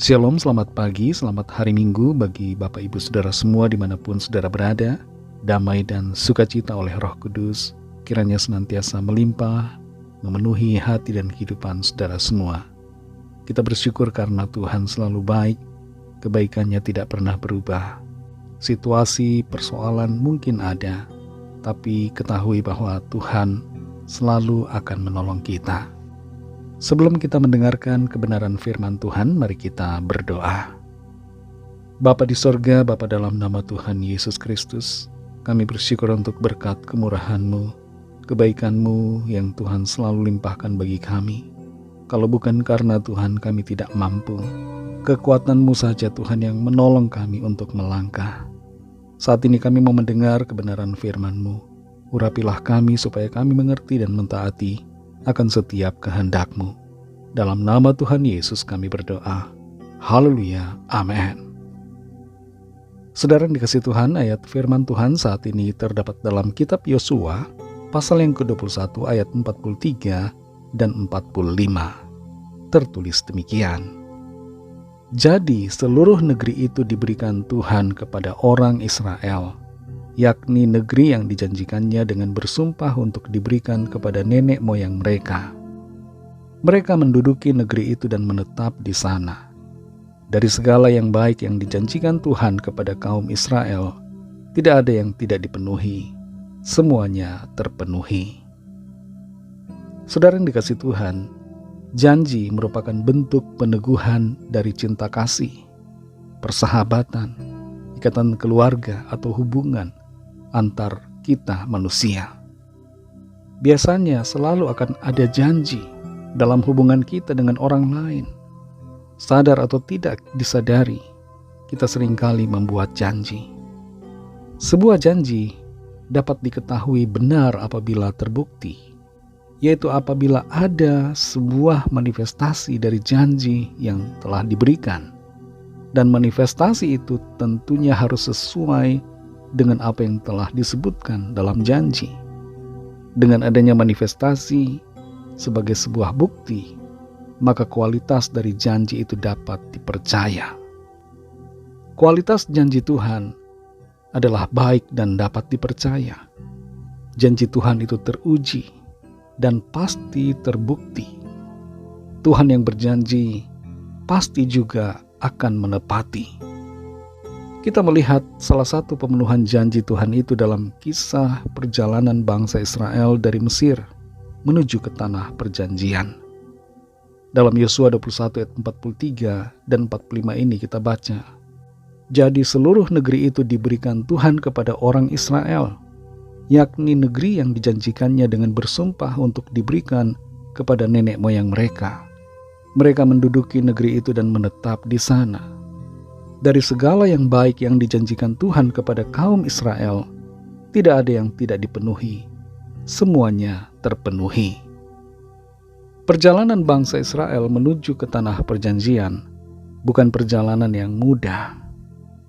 Shalom, selamat pagi, selamat hari Minggu bagi Bapak Ibu Saudara semua dimanapun saudara berada. Damai dan sukacita oleh Roh Kudus kiranya senantiasa melimpah, memenuhi hati dan kehidupan saudara semua. Kita bersyukur karena Tuhan selalu baik, kebaikannya tidak pernah berubah. Situasi, persoalan mungkin ada, tapi ketahui bahwa Tuhan selalu akan menolong kita. Sebelum kita mendengarkan kebenaran firman Tuhan, mari kita berdoa. Bapa di sorga, Bapa dalam nama Tuhan Yesus Kristus, kami bersyukur untuk berkat kemurahan-Mu, kebaikan-Mu yang Tuhan selalu limpahkan bagi kami. Kalau bukan karena Tuhan kami tidak mampu, kekuatan-Mu saja Tuhan yang menolong kami untuk melangkah. Saat ini kami mau mendengar kebenaran firman-Mu. Urapilah kami supaya kami mengerti dan mentaati akan setiap kehendak-Mu. Dalam nama Tuhan Yesus kami berdoa. Haleluya. Amin. Saudara yang dikasihi Tuhan, ayat firman Tuhan saat ini terdapat dalam kitab Yosua, pasal yang ke-21 ayat 43 dan 45. Tertulis demikian. Jadi seluruh negeri itu diberikan Tuhan kepada orang Israel, yakni negeri yang dijanjikannya dengan bersumpah untuk diberikan kepada nenek moyang mereka. Mereka menduduki negeri itu dan menetap di sana. Dari segala yang baik yang dijanjikan Tuhan kepada kaum Israel, tidak ada yang tidak dipenuhi. Semuanya terpenuhi. Saudara yang dikasihi Tuhan, janji merupakan bentuk peneguhan dari cinta kasih, persahabatan, ikatan keluarga atau hubungan antar kita manusia. Biasanya selalu akan ada janji dalam hubungan kita dengan orang lain. Sadar atau tidak disadari, kita seringkali membuat janji. Sebuah janji dapat diketahui benar apabila terbukti, yaitu apabila ada sebuah manifestasi dari janji yang telah diberikan. Dan manifestasi itu tentunya harus sesuai dengan apa yang telah disebutkan dalam janji. Dengan adanya manifestasi sebagai sebuah bukti, maka kualitas dari janji itu dapat dipercaya. Kualitas janji Tuhan adalah baik dan dapat dipercaya. Janji Tuhan itu teruji dan pasti terbukti. Tuhan yang berjanji pasti juga akan menepati. Kita melihat salah satu pemenuhan janji Tuhan itu dalam kisah perjalanan bangsa Israel dari Mesir menuju ke tanah perjanjian. Dalam Yosua 21 ayat 43 dan 45 ini kita baca, jadi seluruh negeri itu diberikan Tuhan kepada orang Israel, yakni negeri yang dijanjikannya dengan bersumpah untuk diberikan kepada nenek moyang mereka. Mereka menduduki negeri itu dan menetap di sana. Dari segala yang baik yang dijanjikan Tuhan kepada kaum Israel, tidak ada yang tidak dipenuhi. Semuanya terpenuhi. Perjalanan bangsa Israel menuju ke tanah perjanjian bukan perjalanan yang mudah.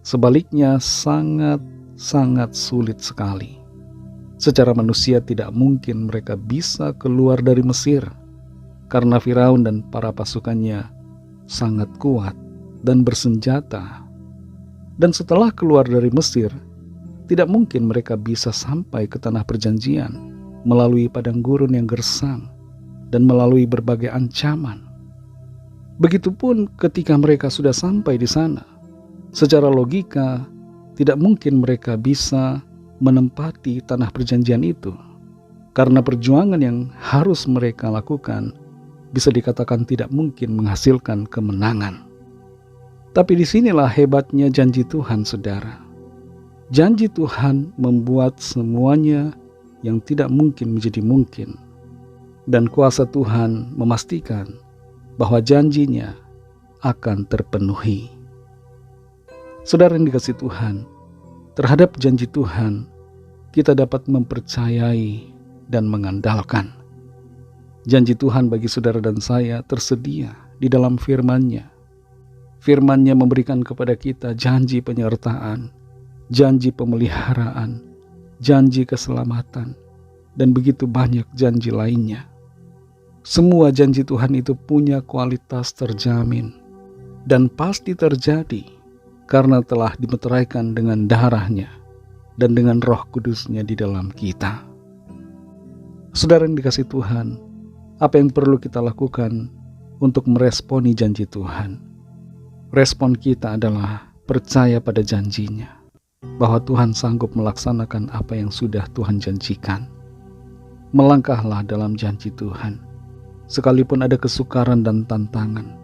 Sebaliknya sangat sulit sekali. Secara manusia tidak mungkin mereka bisa keluar dari Mesir karena Firaun dan para pasukannya sangat kuat dan bersenjata. Dan setelah keluar dari Mesir, tidak mungkin mereka bisa sampai ke tanah perjanjian melalui padang gurun yang gersang dan melalui berbagai ancaman. Begitupun ketika mereka sudah sampai di sana, secara logika tidak mungkin mereka bisa menempati tanah perjanjian itu, karena perjuangan yang harus mereka lakukan bisa dikatakan tidak mungkin menghasilkan kemenangan. Tapi disinilah hebatnya janji Tuhan, saudara. Janji Tuhan membuat semuanya yang tidak mungkin menjadi mungkin. Dan kuasa Tuhan memastikan bahwa janjinya akan terpenuhi. Saudara yang dikasihi Tuhan, terhadap janji Tuhan, kita dapat mempercayai dan mengandalkan. Janji Tuhan bagi saudara dan saya tersedia di dalam firman-Nya. Firman-Nya memberikan kepada kita janji penyertaan, janji pemeliharaan, janji keselamatan, dan begitu banyak janji lainnya. Semua janji Tuhan itu punya kualitas terjamin. dan pasti terjadi karena telah dimeteraikan dengan darahnya dan dengan Roh Kudusnya di dalam kita. Saudara yang dikasihi Tuhan, apa yang perlu kita lakukan untuk meresponi janji Tuhan? Respon kita adalah percaya pada janjinya, bahwa Tuhan sanggup melaksanakan apa yang sudah Tuhan janjikan. Melangkahlah dalam janji Tuhan. Sekalipun ada kesukaran dan tantangan,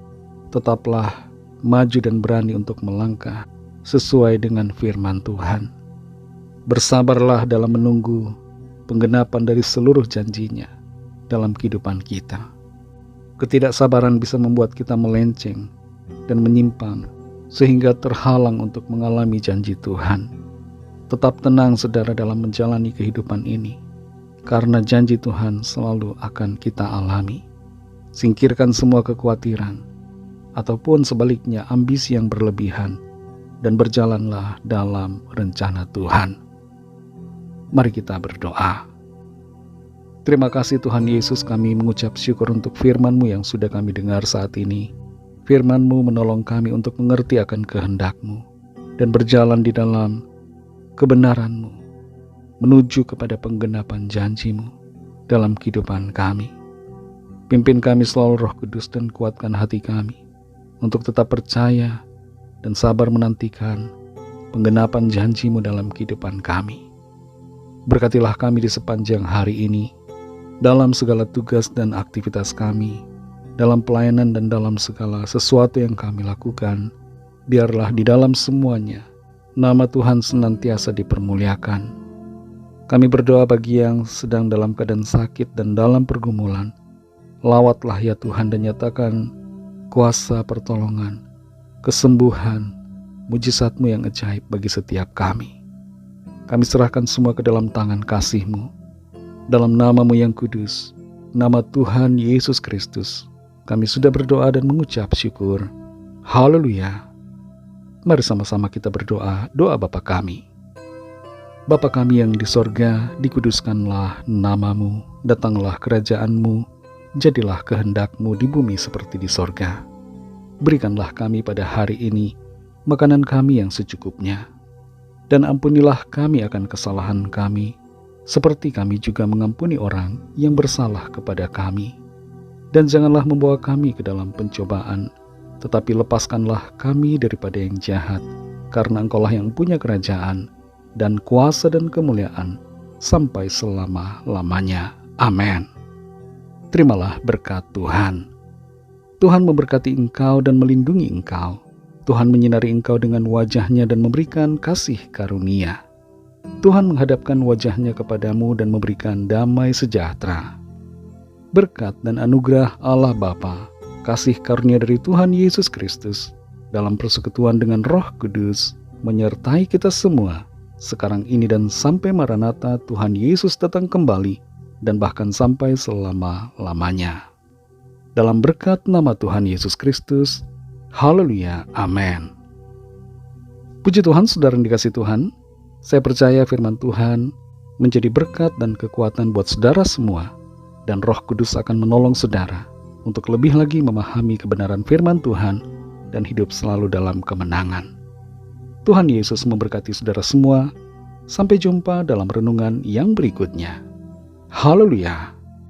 tetaplah maju dan berani untuk melangkah sesuai dengan firman Tuhan. Bersabarlah dalam menunggu penggenapan dari seluruh janjinya dalam kehidupan kita. Ketidaksabaran bisa membuat kita melenceng dan menyimpang sehingga terhalang untuk mengalami janji Tuhan. Tetap tenang saudara dalam menjalani kehidupan ini, karena janji Tuhan selalu akan kita alami. Singkirkan semua kekhawatiran ataupun sebaliknya ambisi yang berlebihan dan berjalanlah dalam rencana Tuhan. Mari kita berdoa. Terima kasih Tuhan Yesus, kami mengucap syukur untuk firman-Mu yang sudah kami dengar saat ini. Firman-Mu menolong kami untuk mengerti akan kehendak-Mu dan berjalan di dalam kebenaran-Mu, menuju kepada penggenapan janji-Mu dalam kehidupan kami. Pimpin kami selalu Roh Kudus dan kuatkan hati kami untuk tetap percaya dan sabar menantikan penggenapan janji-Mu dalam kehidupan kami. Berkatilah kami di sepanjang hari ini, dalam segala tugas dan aktivitas kami, dalam pelayanan dan dalam segala sesuatu yang kami lakukan. Biarlah di dalam semuanya nama Tuhan senantiasa dipermuliakan. Kami berdoa bagi yang sedang dalam keadaan sakit dan dalam pergumulan. Lawatlah ya Tuhan dan nyatakan kuasa pertolongan, kesembuhan, mujizat-Mu yang ajaib bagi setiap kami. Kami serahkan semua ke dalam tangan kasih-Mu. Dalam nama-Mu yang kudus, nama Tuhan Yesus Kristus, kami sudah berdoa dan mengucap syukur. Haleluya. Mari sama-sama kita berdoa, doa Bapa kami. Bapa kami yang di sorga, dikuduskanlah nama-Mu, datanglah kerajaan-Mu, jadilah kehendak-Mu di bumi seperti di sorga. Berikanlah kami pada hari ini makanan kami yang secukupnya, dan ampunilah kami akan kesalahan kami, seperti kami juga mengampuni orang yang bersalah kepada kami. Dan janganlah membawa kami ke dalam pencobaan, tetapi lepaskanlah kami daripada yang jahat, karena Engkau-lah yang punya kerajaan, dan kuasa dan kemuliaan, sampai selama-lamanya. Amin. Terimalah berkat Tuhan. Tuhan memberkati engkau dan melindungi engkau. Tuhan menyinari engkau dengan wajah-Nya dan memberikan kasih karunia. Tuhan menghadapkan wajah-Nya kepadamu dan memberikan damai sejahtera. Berkat dan anugerah Allah Bapa, kasih karunia dari Tuhan Yesus Kristus, dalam persekutuan dengan Roh Kudus, menyertai kita semua, sekarang ini dan sampai Maranatha Tuhan Yesus datang kembali, dan bahkan sampai selama-lamanya. Dalam berkat nama Tuhan Yesus Kristus, haleluya, amin. Puji Tuhan, saudara yang dikasihi Tuhan, saya percaya firman Tuhan menjadi berkat dan kekuatan buat saudara semua, dan Roh Kudus akan menolong saudara untuk lebih lagi memahami kebenaran firman Tuhan dan hidup selalu dalam kemenangan. Tuhan Yesus memberkati saudara semua. Sampai jumpa dalam renungan yang berikutnya. Haleluya.